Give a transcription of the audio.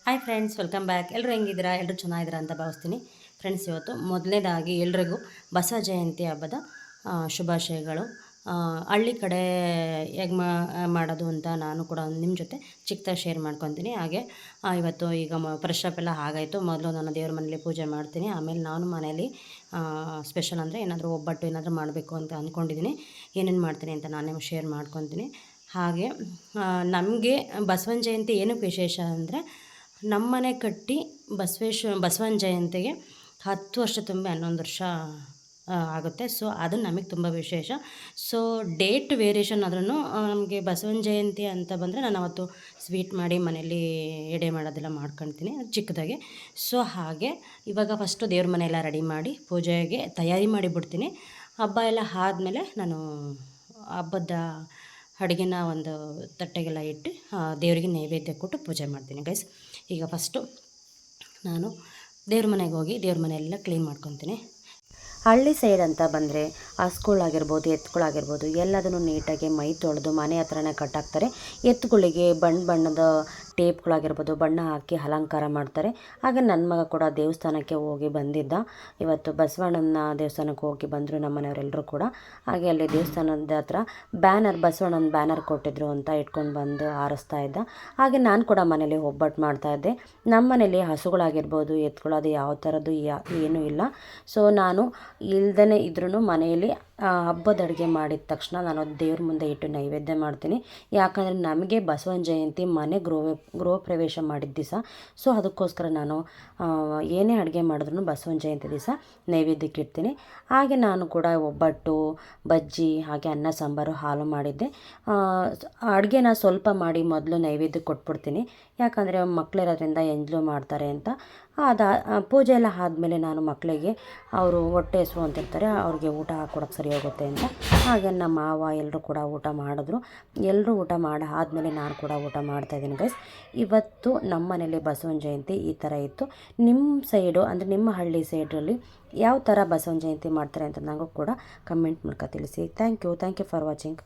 Hi friends, welcome back. ಎಲ್ಲರೂ ಹೆಂಗಿದ್ದೀರಾ? ಎಲ್ಲರೂ ಚೆನ್ನಾಗಿದ್ದೀರಾ ಅಂತ ಭಾವಿಸ್ತೀನಿ. ಫ್ರೆಂಡ್ಸ್, ಇವತ್ತು ಮೊದಲನೇದಾಗಿ ಎಲ್ರಿಗೂ ಬಸವ ಜಯಂತಿ ಹಬ್ಬದ ಶುಭಾಶಯಗಳು. ಹಳ್ಳಿ ಕಡೆ ಹೇಗೆ ಮಾಡೋದು ಅಂತ ನಾನು ಕೂಡ ನಿಮ್ಮ ಜೊತೆ ಚಿಕ್ಕದಾಗಿ ಶೇರ್ ಮಾಡ್ಕೊತೀನಿ. ಹಾಗೆ ಇವತ್ತು ಈಗ ಫ್ರೆಶ್ ಅಪ್ ಎಲ್ಲ ಆಗಾಯಿತು. ಮೊದಲು ನಾನು ದೇವ್ರ ಮನೇಲಿ ಪೂಜೆ ಮಾಡ್ತೀನಿ. ಆಮೇಲೆ ನಾನು ಮನೇಲಿ ಸ್ಪೆಷಲ್ ಅಂದರೆ ಏನಾದರೂ ಒಬ್ಬಟ್ಟು ಏನಾದರೂ ಮಾಡಬೇಕು ಅಂತ ಅಂದ್ಕೊಂಡಿದ್ದೀನಿ. ಏನೇನು ಮಾಡ್ತೀನಿ ಅಂತ ನಾನೇ ಶೇರ್ ಮಾಡ್ಕೊತೀನಿ. ಹಾಗೆ ನಮಗೆ ಬಸವನ ಜಯಂತಿ ಏನಕ್ಕೆ ವಿಶೇಷ ಅಂದರೆ, ನಮ್ಮನೆ ಕಟ್ಟಿ ಬಸವನ ಜಯಂತಿಗೆ 10 ವರ್ಷ ತುಂಬಿ 11 ವರ್ಷ ಆಗುತ್ತೆ. ಸೊ ಅದು ನಮಗೆ ತುಂಬ ವಿಶೇಷ. ಸೊ ಡೇಟ್ ವೇರಿಯೇಷನ್ ಆದ್ರೂ ನಮಗೆ ಬಸವನ ಜಯಂತಿ ಅಂತ ಬಂದರೆ ನಾನು ಅವತ್ತು ಸ್ವೀಟ್ ಮಾಡಿ ಮನೇಲಿ ಎಡೆ ಮಾಡೋದೆಲ್ಲ ಮಾಡ್ಕೊಳ್ತೀನಿ ಚಿಕ್ಕದಾಗೆ. ಸೊ ಹಾಗೆ ಇವಾಗ ಫಸ್ಟು ದೇವ್ರ ಮನೆಯೆಲ್ಲ ರೆಡಿ ಮಾಡಿ ಪೂಜೆಗೆ ತಯಾರಿ ಮಾಡಿಬಿಡ್ತೀನಿ. ಹಬ್ಬ ಎಲ್ಲ ಆದಮೇಲೆ ನಾನು ಹಬ್ಬದ ಅಡುಗೆನ ಒಂದು ತಟ್ಟೆಗೆಲ್ಲ ಇಟ್ಟು ದೇವರಿಗೆ ನೈವೇದ್ಯ ಕೊಟ್ಟು ಪೂಜೆ ಮಾಡ್ತೀನಿ ಗೈಸ್. ಈಗ ಫಸ್ಟು ನಾನು ದೇವ್ರ ಮನೆಗೆ ಹೋಗಿ ದೇವ್ರ ಮನೆಯೆಲ್ಲ ಕ್ಲೀನ್ ಮಾಡ್ಕೊತೀನಿ. ಹಳ್ಳಿ ಸೈಡ್ ಅಂತ ಬಂದರೆ ಹಸುಗಳಾಗಿರ್ಬೋದು, ಎತ್ತುಗಳಾಗಿರ್ಬೋದು, ಎಲ್ಲದನ್ನು ನೀಟಾಗಿ ಮೈ ತೊಳೆದು ಮನೆ ಹತ್ರನೇ ಕಟ್ಟಾಕ್ತಾರೆ. ಎತ್ತುಗಳಿಗೆ ಬಣ್ಣದ ಟೇಪ್ಗಳಾಗಿರ್ಬೋದು ಬಣ್ಣ ಹಾಕಿ ಅಲಂಕಾರ ಮಾಡ್ತಾರೆ. ಹಾಗೆ ನನ್ನ ಮಗ ಕೂಡ ದೇವಸ್ಥಾನಕ್ಕೆ ಹೋಗಿ ಬಂದಿದ್ದ. ಇವತ್ತು ಬಸವಣ್ಣನ ದೇವಸ್ಥಾನಕ್ಕೆ ಹೋಗಿ ಬಂದರು ನಮ್ಮ ಮನೆಯವರೆಲ್ಲರೂ ಕೂಡ. ಹಾಗೆ ಅಲ್ಲಿ ದೇವಸ್ಥಾನದ ಹತ್ರ ಬಸವಣ್ಣನ ಬ್ಯಾನರ್ ಕೊಟ್ಟಿದ್ರು ಅಂತ ಇಟ್ಕೊಂಡು ಬಂದು ಹಾರಿಸ್ತಾ ಇದ್ದ. ಹಾಗೆ ನಾನು ಕೂಡ ಮನೇಲಿ ಒಬ್ಬಟ್ಟು ಮಾಡ್ತಾಯಿದ್ದೆ. ನಮ್ಮ ಮನೇಲಿ ಹಸುಗಳಾಗಿರ್ಬೋದು, ಎತ್ತುಗಳು ಅದು ಯಾವ ಥರದ್ದು ಏನೂ ಇಲ್ಲ. ಸೊ ನಾನು ಇಲ್ದೇ ಇದ್ರೂ ಮನೆಯಲ್ಲಿ ಹಬ್ಬದ ಅಡುಗೆ ಮಾಡಿದ ತಕ್ಷಣ ನಾನು ದೇವ್ರ ಮುಂದೆ ಇಟ್ಟು ನೈವೇದ್ಯ ಮಾಡ್ತೀನಿ. ಯಾಕಂದರೆ ನಮಗೆ ಬಸವನ ಜಯಂತಿ ಮನೆ ಗೃಹ ಪ್ರವೇಶ ಮಾಡಿದ ದಿವಸ. ಸೊ ಅದಕ್ಕೋಸ್ಕರ ನಾನು ಏನೇ ಅಡುಗೆ ಮಾಡಿದ್ರೂ ಬಸವನ ಜಯಂತಿ ದಿವಸ ನೈವೇದ್ಯಕ್ಕೆ ಇಡ್ತೀನಿ. ಹಾಗೆ ನಾನು ಕೂಡ ಒಬ್ಬಟ್ಟು, ಬಜ್ಜಿ, ಹಾಗೆ ಅನ್ನ ಸಾಂಬಾರು, ಹಾಲು ಮಾಡಿದ್ದೆ. ಅಡುಗೆನ ಸ್ವಲ್ಪ ಮಾಡಿ ಮೊದಲು ನೈವೇದ್ಯಕ್ಕೆ ಕೊಟ್ಬಿಡ್ತೀನಿ. ಯಾಕಂದರೆ ಮಕ್ಕಳಿರೋದ್ರಿಂದ ಎಂಜಲು ಮಾಡ್ತಾರೆ ಅಂತ. ಪೂಜೆ ಎಲ್ಲ ಆದಮೇಲೆ ನಾನು ಮಕ್ಕಳಿಗೆ ಅವರು ಹೊಟ್ಟೆ ಹಸಿವು ಅಂತಿರ್ತಾರೆ, ಅವ್ರಿಗೆ ಊಟ ಹಾಕ್ಕೊಡೋಕ್ಕೆ ಸರಿ ಹೋಗುತ್ತೆ ಅಂತ. ಹಾಗೆ ನಮ್ಮ ಮಾವ ಎಲ್ಲರೂ ಕೂಡ ಊಟ ಮಾಡಿದ್ರು. ಎಲ್ಲರೂ ಊಟ ಮಾಡಿ ಆದಮೇಲೆ ನಾನು ಕೂಡ ಊಟ ಮಾಡ್ತಾಯಿದ್ದೀನಿ ಗೈಸ್. ಇವತ್ತು ನಮ್ಮ ಮನೇಲಿ ಬಸವನ ಜಯಂತಿ ಈ ಥರ ಇತ್ತು. ನಿಮ್ಮ ಸೈಡು ಅಂದರೆ ನಿಮ್ಮ ಹಳ್ಳಿ ಸೈಡಲ್ಲಿ ಯಾವ ಥರ ಬಸವನ ಜಯಂತಿ ಮಾಡ್ತಾರೆ ಅಂತ ನನಗೂ ಕೂಡ ಕಮೆಂಟ್ ಮೂಲಕ ತಿಳಿಸಿ. Thank you for watching.